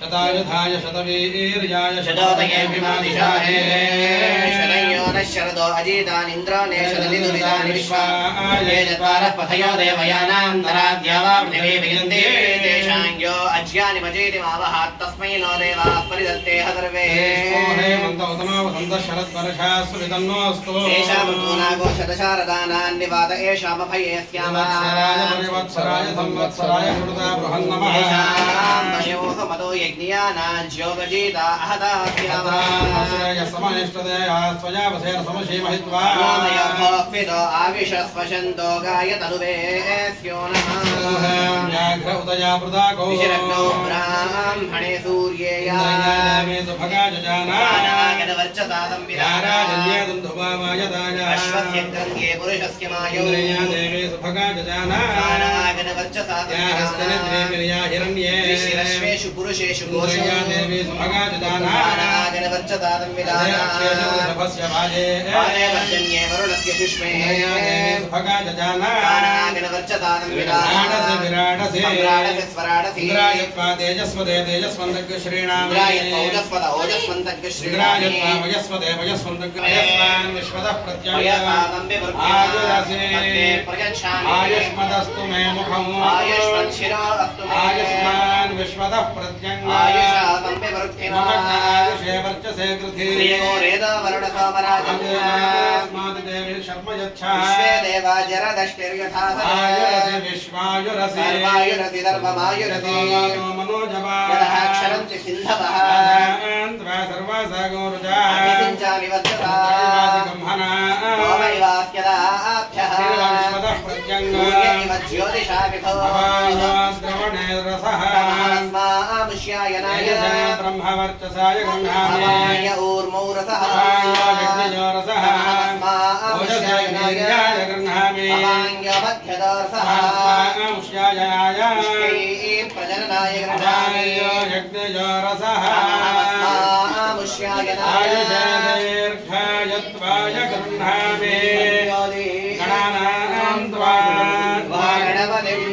शतायुधाय शतवीर्याय शतोदये विमादिशाहे शतयो न शरदो अजितानिन्द्रो ने शतदिदुरितानि विश्वाय चत्वारः पथयो देवयानां तराद्यावा पृथिवी वियन्ते तेषां यो अज्यानि मजेति मावहात् तस्मै नो देवाः परिदत्तेह सर्वे हेमन्त उतमा वसन्त शरद्वर्षास्तु विदन्नोऽस्तु तेषां ऋतूनागो शतशारदानान् निवात एषामभये स्यामः परिवत्सराय संवत्सराय कृता बृहन्नमः मयोः मदो यज्ञानां ज्योगजीता अहता स्यामः समनिष्ठते स्वयावसेन समशीमहित्वा मयोः आविषस्वशन्तो गायतनुवे स्यो नमः व्याघ्र उदया प्रदाको विशिरग्नो ब्राह्मणे सूर्येया सुभगा जजाना गणवर्चसादं विराराजन्येदुन्दुभामायदाय अश्वस्य गङ्गे पुरुषस्य मायो देवे सुभगा जजाना गणवर्चसादं हिरण्ये ऋषिरश्वेषु पुरुषेषु गोषया देवी सुभगा जजाना गणवर्चसादं विराजा वर्जन्ये वरुणस्य पुष्पे सुभगा जजाना गणवर्चसादं विराजा विराडसे स्वराडसि इंद्रायत्वा तेजस्वते तेजस्वन्तज्ञ श्रीणाम ओजस्वत ओजस्वन्तज्ञ इंद्रायत्वा वयस्वते वयस्वन्तज्ञ वयस्वान् विश्वतः प्रत्ययायुरसे आयुष्मदस्तु मे मुखम् आयुष्मान् विश्वतः प्रत्ययायुषे वर्चसे कृति अस्मात् देवी शर्म यच्छा आयुरसे विश्वायुरसे आयुरसि दर्भमायुरसि मनोजवाक्षरन्ति सिन्धवः सर्वासागोरुजा अभिसिञ्चामि वत्सता सोमैवास्यदाभ्यः सूर्यैव ज्योतिषा विभो द्रवणे रसः तमस्मामुष्यायनाय ब्रह्मवर्चसाय गृह्णामि ऊर्मौ रसः रसः ओजसाय गृह्णामि अपाङ्गमध्यदर्शः प्रजननाय गृह्णामि यज्ञयो रसः दीर्घायत्वाय गृह्णामि गणानां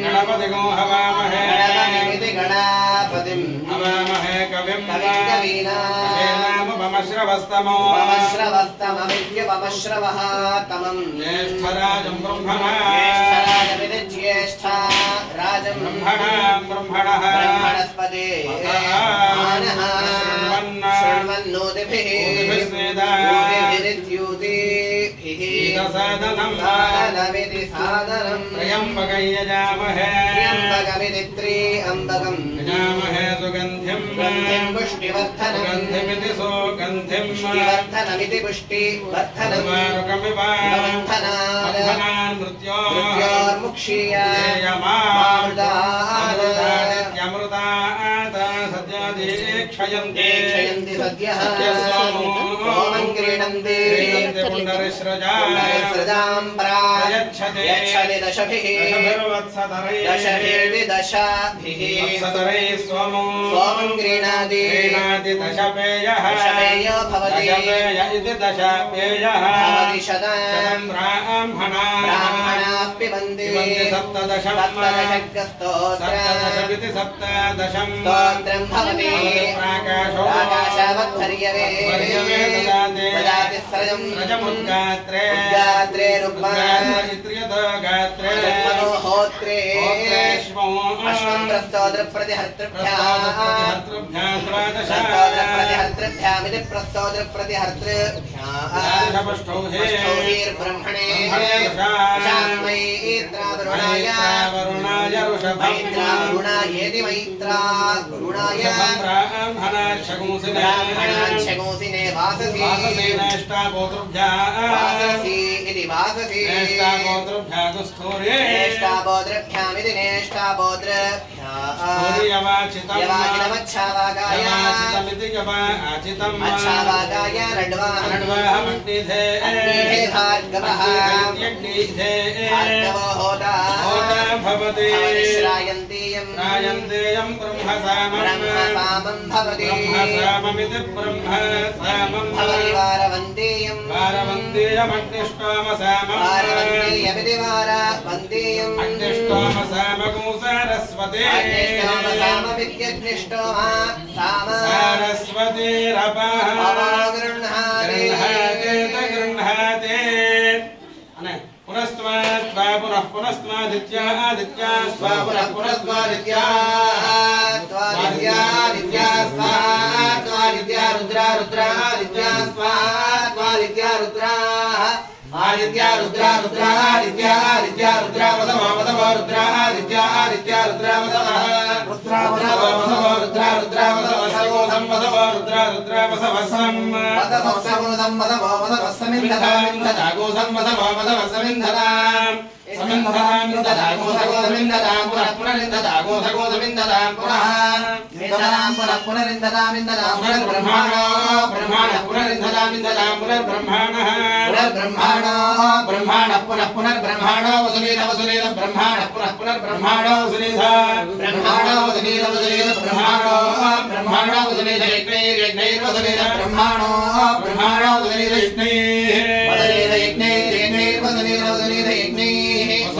गणपतिगो हवामहे हवामहे कविं कवीनामुपमश्रवस्तमो पमश्रवः तमं ज्येष्ठराजं ब्रह्मणा ज्येष्ठा राजं ब्रह्मणः ब्रह्मणस्पते शृण्वन्नोतिभिः साधनमिति साधनं त्र्यम्बकं यजामहे त्र्यम्बकमिति त्र्यम्बकं यजामहे सुगन्धिं पुष्टिवर्धनं गन्धिमिति सुगन्धिं पुष्टिवर्धनमिति पुष्टिवर्धनं बन्धनान् मृत्योर्मुक्षीयामृतात् सद्यादीक्षयन्ति सद्यः सोमं क्रीडन्ति पुण्डरिस्रजां प्रयच्छति दशभिः दशभिर्विदशाभिः सोमं क्रीणाति दशपेयः भवति इति दशपेयः भवति शतं ब्राह्मणाः पिबन्ति सप्तदशं सप्तदशमिति सप्तदशं स्तोत्रं भवति आकाशवद्धर्यवे ददाति स्रजमुद्गात्रे गात्रे होत्रे अश्वं प्रस्तोत्रप्रतिहर्तृभ्यामिति प्रस्तोत्रप्रतिहर्तृभ्याब्रह्मणे वरुणायेति मैत्रावरुणाय ब्राह्मणाच्छगोसिने वाससि इति वाससि नेष्टाबोध्रभ्यामिति नेष्टाबोध्रभ्यावागाय रड्वाहमग्निधे भार्गवः भार्गवो होता भवति श्रायन्तेयं ब्रह्मसामं भवति ब्रह्मसाममिति ब्रह्मसामं भवति वारवन्तेयमग्निष्टोमसामं वारवन्तेयमिति वारवन्तेयम् अग्निष्टोमसामगो सरस्वती अग्निष्टोमसामविद्यग्निष्टोमा आदित्या रुद्रा रुद्रा आदित्या आदित्या रुद्रा वसव वसव रुद्रा आदित्या आदित्या रुद्रा वसव रुद्रा वसव वसव रुद्रा रुद्रा वसव वसव सम वसव रुद्रा रुद्रा वसव सम वसव सम वसव वसव समिन्धतां ददागो सम वसव वसव समिन्धतां समिन्धतां ददागो सगो समिन्धतां पुनः पुनरिन्धतागो सगो समिन्धतां पुनः निन्दतां पुनः पुनरिन्धतां निन्दतां पुनर्ब्रह्माणो ब्रह्माणः पुनरिन्धतां निन्दतां पुनर्ब्रह्माणः पुनर्ब्रह्माणो ब्रह्माणः पुनः पुनर्ब्रह्माणो वसुलील वसुलील ब्रह्माणः पुनः पुनर्ब्रह्माणो वसुलील ब्रह्माणो वसुलील वसुलील ब्रह्माणो ब्रह्माणो वसुलील यज्ञैर्यज्ञैर्वसुलील ब्रह्माणो ब्रह्माणो वसुलील यज्ञैः वसुलील यज्ञैर्यज्ञैर्वसुलील वसुलील यज्ञैः वसुलील वसुलील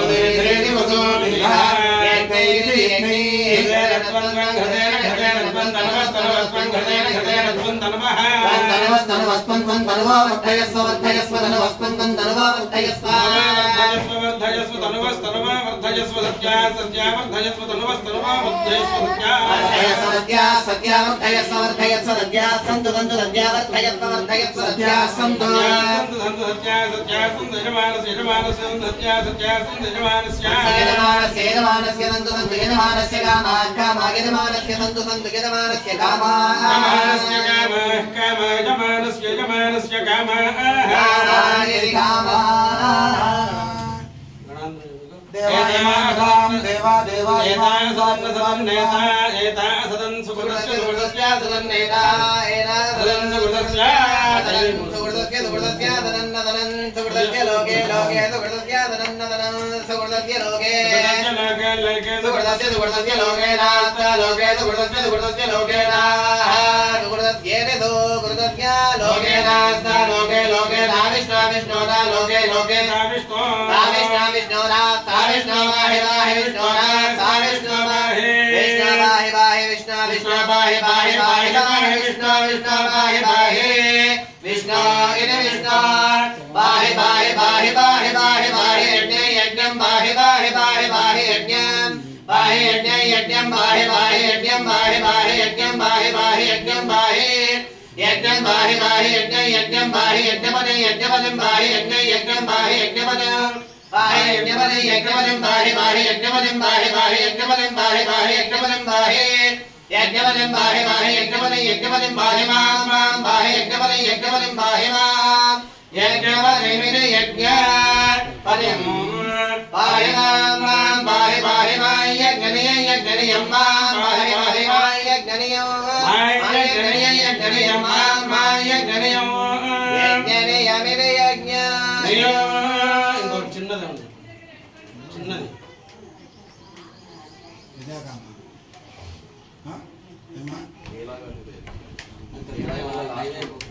చిన్నది